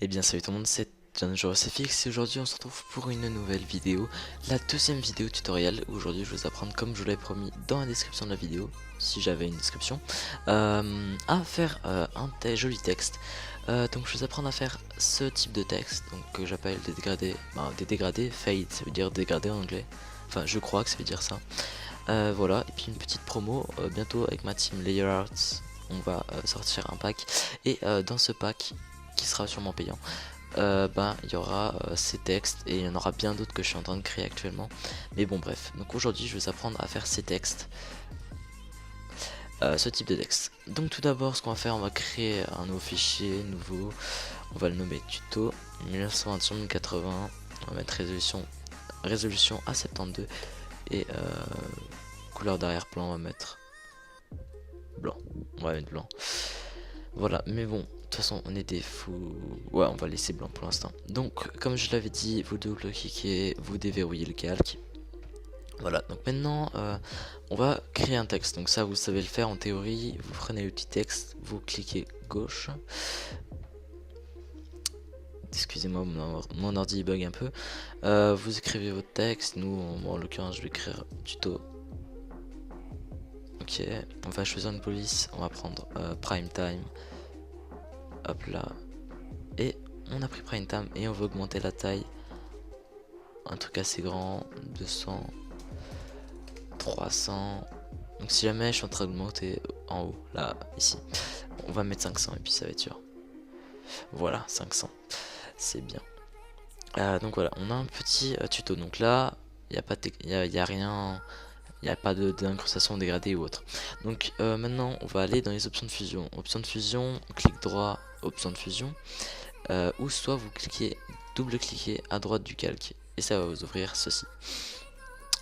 Eh bien salut tout le monde, c'est JohnJoSFX et aujourd'hui on se retrouve pour une nouvelle vidéo, la deuxième vidéo tutoriel. Aujourd'hui je vais vous apprendre, comme je vous l'avais promis dans la description de la vidéo, si j'avais une description, à faire un joli texte. Donc je vais vous apprendre à faire ce type de texte, donc que j'appelle des dégradés, des dégradés, fade, ça veut dire dégradé en anglais, enfin je crois que ça veut dire ça. Voilà, et puis une petite promo, bientôt avec ma team Layer Arts, on va sortir un pack, et dans ce pack, qui sera sûrement payant, il y aura ces textes et il y en aura bien d'autres que je suis en train de créer actuellement, mais bon bref. Donc aujourd'hui je vais vous apprendre à faire ces textes, ce type de texte. Donc tout d'abord ce qu'on va faire, on va créer un nouveau fichier, on va le nommer tuto 1921-1080, on va mettre résolution à 72 et couleur d'arrière-plan on va mettre blanc, blanc. Voilà, mais bon, de toute façon on est des fous. Ouais, on va laisser blanc pour l'instant. Donc comme je l'avais dit, vous double-cliquez, vous déverrouillez le calque. Voilà, donc maintenant on va créer un texte. Donc ça vous savez le faire en théorie. Vous prenez le petit texte, vous cliquez gauche. Excusez-moi, mon ordi bug un peu. Vous écrivez votre texte. Nous, en l'occurrence, je vais écrire tuto. Ok, on va choisir une police. On va prendre prime time. Hop là. Et on a pris prime time et on va augmenter la taille. Un truc assez grand. 200. 300. Donc si jamais je suis en train d'augmenter en haut, là, ici, on va mettre 500 et puis ça va être sûr. Voilà, 500. C'est bien. Donc voilà, on a un petit tuto. Donc là, il n'y a pas y a rien, il n'y a pas d'incrustation dégradée ou autre. Donc maintenant, on va aller dans les options de fusion. Option de fusion, clic droit, option de fusion. Ou soit vous double-cliquez à droite du calque. Et ça va vous ouvrir ceci.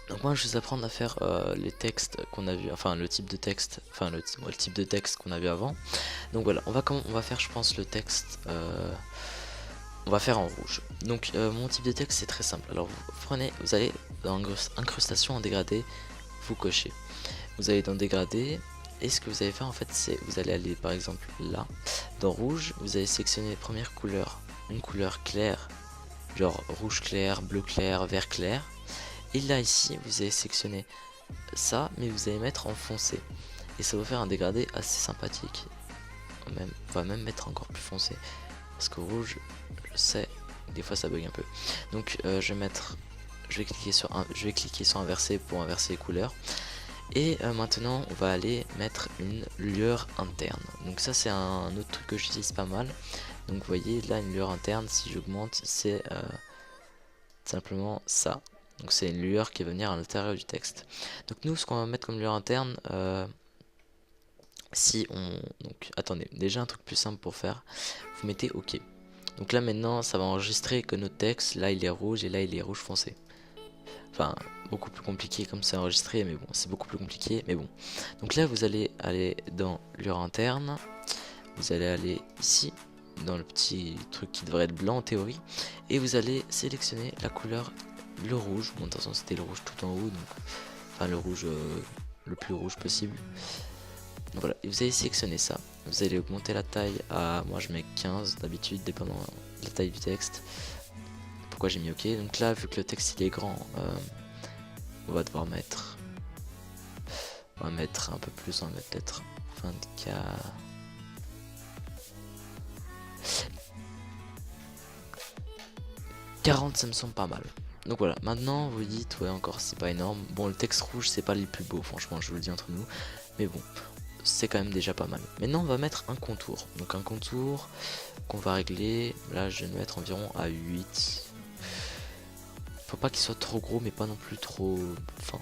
Donc moi je vais vous apprendre à faire les textes qu'on a vu, enfin le type de texte, enfin le type de texte qu'on a vu avant. Donc voilà, on va faire je pense le texte, on va faire en rouge. Donc mon type de texte c'est très simple. Alors vous allez dans incrustation en dégradé, vous cochez. Vous allez dans dégradé, et ce que vous allez faire en fait c'est, vous allez aller par exemple là, dans rouge, vous allez sélectionner les premières couleurs, une couleur claire, genre rouge clair, bleu clair, vert clair. Et là ici vous allez sélectionner ça, mais vous allez mettre en foncé et ça va faire un dégradé assez sympathique. On va même mettre encore plus foncé parce que rouge, je sais, des fois ça bug un peu. Donc je vais cliquer sur inverser pour inverser les couleurs. Et maintenant on va aller mettre une lueur interne. Donc ça c'est un autre truc que j'utilise pas mal. Donc vous voyez là une lueur interne, si j'augmente c'est simplement ça. Donc c'est une lueur qui va venir à l'intérieur du texte. Donc nous ce qu'on va mettre comme lueur interne, donc attendez, déjà un truc plus simple pour faire, vous mettez OK. Donc là maintenant ça va enregistrer que notre texte, là il est rouge et là il est rouge foncé. Enfin beaucoup plus compliqué comme c'est enregistré, mais bon c'est beaucoup plus compliqué, mais bon. Donc là vous allez aller dans lueur interne, vous allez aller ici dans le petit truc qui devrait être blanc en théorie, et vous allez sélectionner la couleur, le rouge. Bon de toute façon c'était le rouge tout en haut, donc enfin le rouge le plus rouge possible. Donc voilà, et vous allez sélectionner ça, vous allez augmenter la taille à, moi je mets 15 d'habitude dépendant de la taille du texte. Pourquoi j'ai mis OK? Donc là vu que le texte il est grand, on va devoir mettre, un peu plus, on va mettre peut-être 24. 40 ça me semble pas mal. Donc voilà, maintenant vous dites ouais encore c'est pas énorme. Bon le texte rouge c'est pas les plus beaux franchement, je vous le dis entre nous, mais bon c'est quand même déjà pas mal. Maintenant on va mettre un contour. Donc un contour qu'on va régler, là je vais le mettre environ à 8. Faut pas qu'il soit trop gros mais pas non plus trop fin.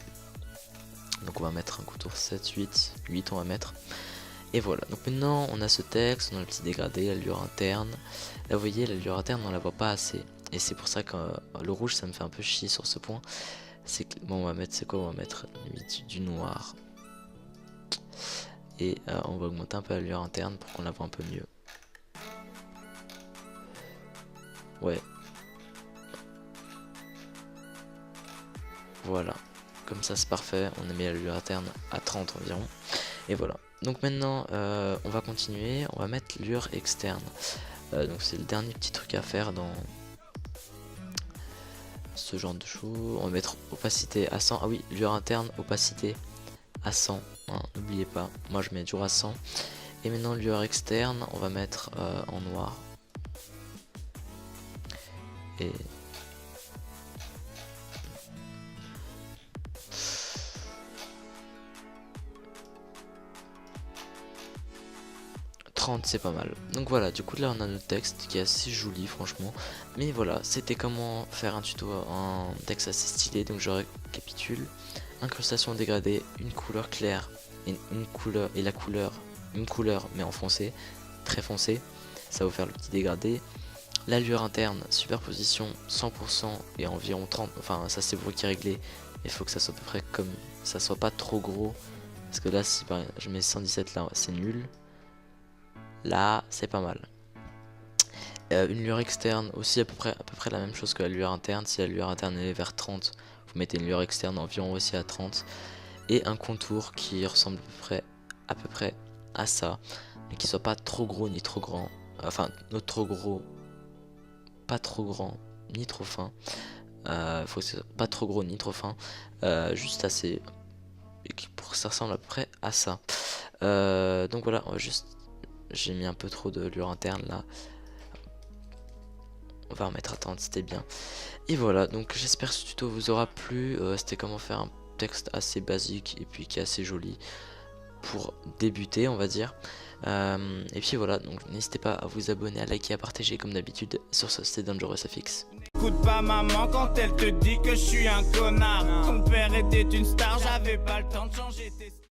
Donc on va mettre un contour 7, 8 on va mettre. Et voilà, donc maintenant on a ce texte, on a le petit dégradé, la lueur interne. Là vous voyez la lueur interne on la voit pas assez. Et c'est pour ça que le rouge ça me fait un peu chier sur ce point. C'est que bon on va mettre, c'est quoi, on va mettre limite du noir. Et on va augmenter un peu la lueur interne pour qu'on la voit un peu mieux. Ouais. Voilà. Comme ça c'est parfait, on a mis la lueur interne à 30 environ. Et voilà. Donc maintenant on va continuer, on va mettre lueur externe. Donc c'est le dernier petit truc à faire dans ce genre de choses. On va mettre opacité à 100. Ah oui, lueur interne, opacité à 100, hein, n'oubliez pas, moi je mets toujours à 100. Et maintenant lueur externe, on va mettre en noir. Et 30 c'est pas mal. Donc voilà, du coup là on a notre texte qui est assez joli franchement. Mais voilà, c'était comment faire un tuto en texte assez stylé. Donc je récapitule. Incrustation dégradée, une couleur claire et une couleur une couleur mais en foncé, très foncé. Ça va vous faire le petit dégradé. La lueur interne, superposition 100% et environ 30. Enfin ça c'est vous qui réglez. Il faut que ça soit à peu près comme ça, soit pas trop gros. Parce que là si je mets 117 là c'est nul. Là c'est pas mal. Une lueur externe aussi à peu près la même chose que la lueur interne. Si la lueur interne est vers 30, vous mettez une lueur externe environ aussi à 30. Et un contour qui ressemble à peu près à ça, mais qui soit pas trop gros ni trop grand. Enfin, non trop gros, pas trop grand ni trop fin. Faut que ce soit pas trop gros ni trop fin, juste assez pour que ça ressemble à peu près à ça. Donc voilà, on va juste, j'ai mis un peu trop de lueur interne là. On va remettre à 30, c'était bien. Et voilà, donc j'espère que ce tuto vous aura plu. C'était comment faire un texte assez basique et puis qui est assez joli pour débuter, on va dire. Et puis voilà, donc n'hésitez pas à vous abonner, à liker, à partager comme d'habitude. Sur ce, c'était DangerousFX. Écoute pas maman quand elle te dit que je suis un connard. Ton père était une star, j'avais pas le temps de changer tes...